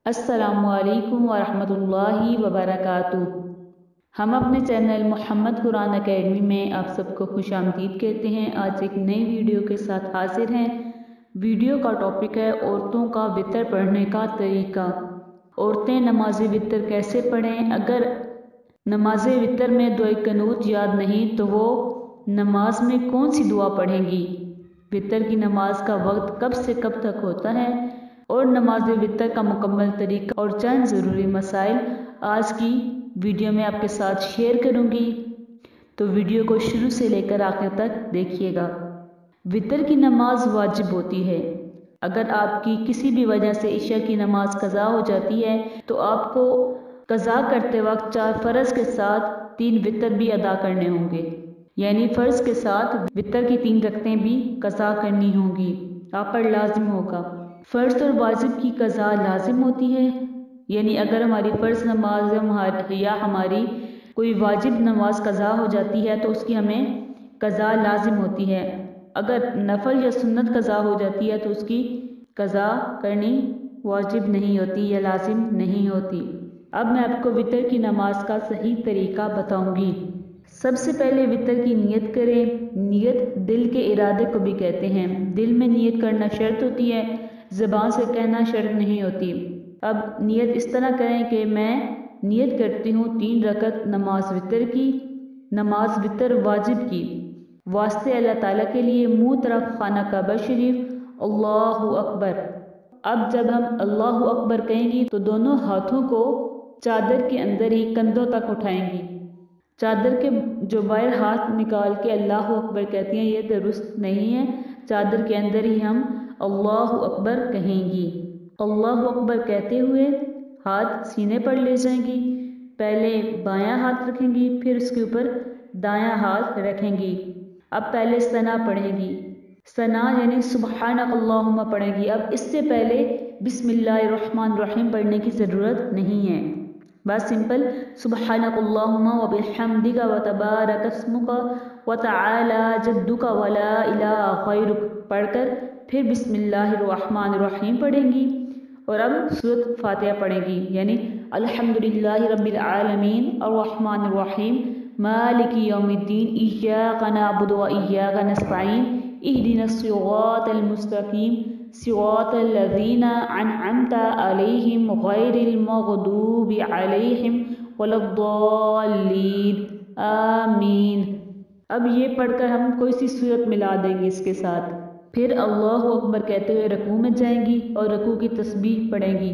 अस्सलामुअलैकुम वरहमतुल्लाहि वबरकातुह। हम अपने चैनल मोहम्मद कुरान अकेडमी में आप सबको खुशामदीद कहते हैं। आज एक नई वीडियो के साथ हाजिर हैं। वीडियो का टॉपिक है औरतों का वितर पढ़ने का तरीका। औरतें नमाज वितर कैसे पढ़ें? अगर नमाज वितर में दुआ कनूत याद नहीं तो वो नमाज में कौन सी दुआ पढ़ेंगी? वितर की नमाज का वक्त कब से कब तक होता है और नमाज वितर का मुकम्मल तरीका और चंद ज़रूरी मसाइल आज की वीडियो में आपके साथ शेयर करूंगी, तो वीडियो को शुरू से लेकर आखिर तक देखिएगा। वितर की नमाज वाजिब होती है। अगर आपकी किसी भी वजह से इशा की नमाज कज़ा हो जाती है तो आपको कज़ा करते वक्त 4 फ़र्ज़ के साथ 3 वितर भी अदा करने होंगे, यानी फ़र्ज़ के साथ वितर की 3 रकतें भी कज़ा करनी होंगी, आप पर लाजिम होगा। फ़र्ज़ और वाजिब की कज़ा लाजिम होती है, यानी अगर हमारी फ़र्ज़ नमाज या हमारी कोई वाजिब नमाज कज़ा हो जाती है तो उसकी हमें कज़ा लाजिम होती है। अगर नफल या सुन्नत कज़ा हो जाती है तो उसकी कज़ा करनी वाजिब नहीं होती या लाजिम नहीं होती। अब मैं आपको वितर की नमाज का सही तरीका बताऊंगी। सबसे पहले वितर की नियत करें। नियत दिल के इरादे को भी कहते हैं। दिल में नियत करना शर्त होती है, ज़बान से कहना शर्त नहीं होती। अब नियत इस तरह करें कि मैं नियत करती हूँ 3 रकत नमाज वितर की, नमाज वितर वाजिब की, वास्ते अल्लाह ताला के लिए, मुँह तरफ खाना काबा शरीफ, अल्लाहु अकबर। अब जब हम अल्लाहु अकबर कहेंगी तो दोनों हाथों को चादर के अंदर ही कंधों तक उठाएंगी। चादर के जो बाहर हाथ निकाल के अल्लाहु अकबर कहती हैं ये दुरुस्त नहीं है। चादर के अंदर ही हम अल्लाहु अकबर कहेंगी। अल्लाहु अकबर कहते हुए हाथ सीने पर ले जाएंगी। पहले बायां हाथ रखेंगी, फिर उसके ऊपर दायां हाथ रखेंगी। अब पहले सना पढ़ेंगी। सना यानी सुबहानक अल्लाहुम्मा पढ़ेंगी। अब इससे पहले बिस्मिल्लाहिर्रहमानिर्रहीम पढ़ने की ज़रूरत नहीं है, बस सिंपल सुबहानक अल्लाहुम्मा व बिहम्दिका व तबारक अस्मुका व तआला जद्दुका व ला इलाहा गैरुक पढ़कर फिर बिस्मिल्लाहिर्रहमानिर्रहीम पढ़ेंगी। और अब सूरत फातिहा पढ़ेंगी, यानी अल्हम्दुलिल्लाहि रब्बिल आलमीन अर्रहमानिर्रहीम मालिकी यौमिद्दीन इय्याका नअबुदु व इय्याका नस्तईन इहदिनस सिरातल मुस्तकीम सिरातल लज़ीना अनअमता अलैहिम गैरिल मग़दूबि अलैहिम वलद्दाल्लीन आमीन। अब ये पढ़कर हम कोई सी सूरत मिला देंगे इसके साथ। फिर अल्लाहु अकबर कहते हुए रकू में जाएंगी और रकू की तस्बीह पढ़ेंगी,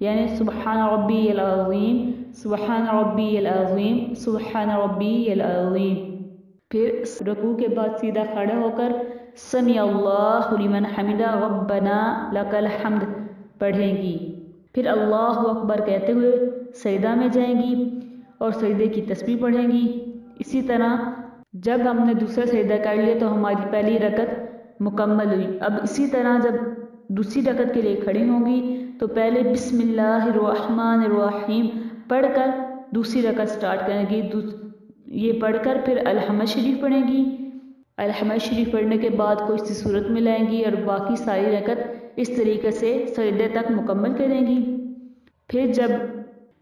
यानी सुबहान रब्बियल अज़ीम, सुबहान रब्बियल अज़ीम, सुबहान रब्बियल अज़ीम। फिर रकू के बाद सीधा खड़ा होकर समी अल्लाहु लिमन हमिदा रब्बना लकल हम्द पढ़ेंगी। फिर अल्लाहु अकबर कहते हुए सजदा में जाएंगी और सजदे की तस्बीह पढ़ेंगी। इसी तरह जब हमने दूसरा सजदा कर लिया तो हमारी पहली रकत मुकम्मल हुई। अब इसी तरह जब दूसरी रकत के लिए खड़ी होंगी तो पहले बिस्मिल्लाहिर्रहमानिर्रहीम पढ़कर दूसरी रकत स्टार्ट करेंगी। ये पढ़कर फिर अलहम्द शरीफ पढ़ेंगी। अलहम्द शरीफ पढ़ने के बाद कोई सी सूरत मिलाएंगी और बाकी सारी रकत इस तरीके से सजदे तक मुकम्मल करेंगी। फिर जब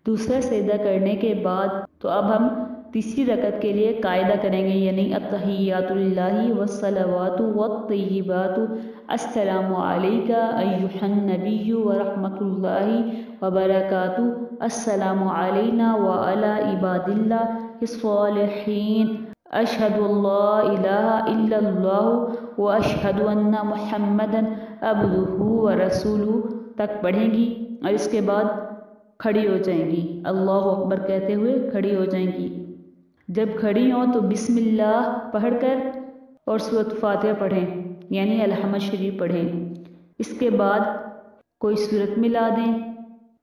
दूसरा सजदा करने के बाद तो अब हम तीसरी रकत के लिए कायदा करेंगे, यानी अत्तहियातु लिल्लाहि वस्सलावातु वत्तय्यिबातु अस्सलामु अलैका अय्युहन नबिय्यु व रहमतुल्लाहि व बरकातुहू अस्सलामु अलैना व अला इबादिल्लाहिस सालिहीन अशहदु अल्ला इलाहा इल्लल्लाहु व अशहदु अन्ना मुहम्मदन अब्दुहु व रसूलुहु तक पढ़ेंगी और इसके बाद खड़ी हो जाएंगी। अल्लाहु अकबर कहते हुए खड़ी हो जाएंगी। जब खड़ी हों तो बिस्मिल्लाह पढ़कर और सूरत फातिहा पढ़ें, यानी अलहम्द शरीफ पढ़ें। इसके बाद कोई सूरत मिला दें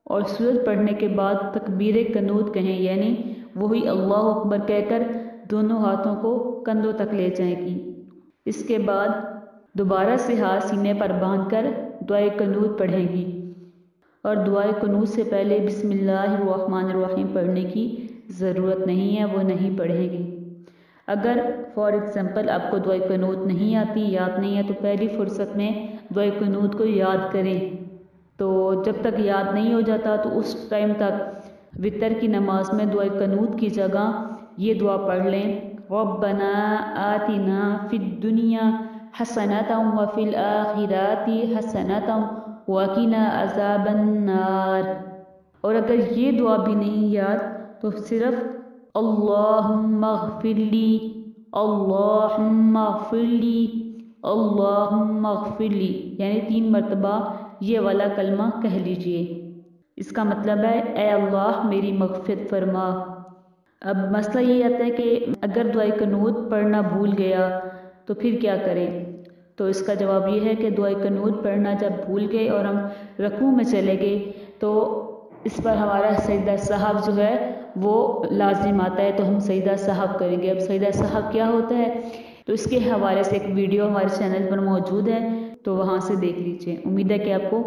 और सूरत पढ़ने के बाद तकबीर कनूत कहें, यानी वही अल्लाहु अकबर कहकर दोनों हाथों को कंधों तक ले जाएंगी। इसके बाद दोबारा से हाथ सीने पर बांधकर दुआ कनूत पढ़ेंगी और दुआ कनूत से पहले बिस्मिल्लाहिर्रहमानिर्रहीम पढ़ने की ज़रूरत नहीं है, वो नहीं पढ़ेंगी। अगर फॉर एग्ज़ाम्पल आपको दुआ कनूत नहीं आती, याद नहीं है, तो पहली फुर्सत में दुआ कनूत को याद करें, तो जब तक याद नहीं हो जाता तो उस टाइम तक वितर की नमाज में दुआ कनूत की जगह ये दुआ पढ़ लें, रब्बना आतिना फिद दुनिया हसनतम व फिल आखिराति हसनतम वकीना अज़ाबन्नार। और अगर ये दुआ भी नहीं याद तो सिर्फ अल्लाहुम्मा ग़फ़िरली, अल्लाहुम्मा ग़फ़िरली, अल्लाहुम्मा ग़फ़िरली, यानी 3 मरतबा ये वाला कलमा कह लीजिए। इसका मतलब है ए अल्लाह मेरी मग़फ़िरत फरमा। अब मसला ये आता है कि अगर दुआए कनूत पढ़ना भूल गया तो फिर क्या करें। तो इसका जवाब ये है कि दुआए कनूत पढ़ना जब भूल गए और हम रकू में चले गए तो इस पर हमारा सजदा साहब जो है वो लाजिम आता है, तो हम सजदा साहब करेंगे। अब सजदा साहब क्या होता है तो इसके हवाले से एक वीडियो हमारे चैनल पर मौजूद है, तो वहाँ से देख लीजिए। उम्मीद है कि आपको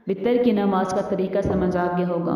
वितर की नमाज का तरीका समझ आ गया होगा।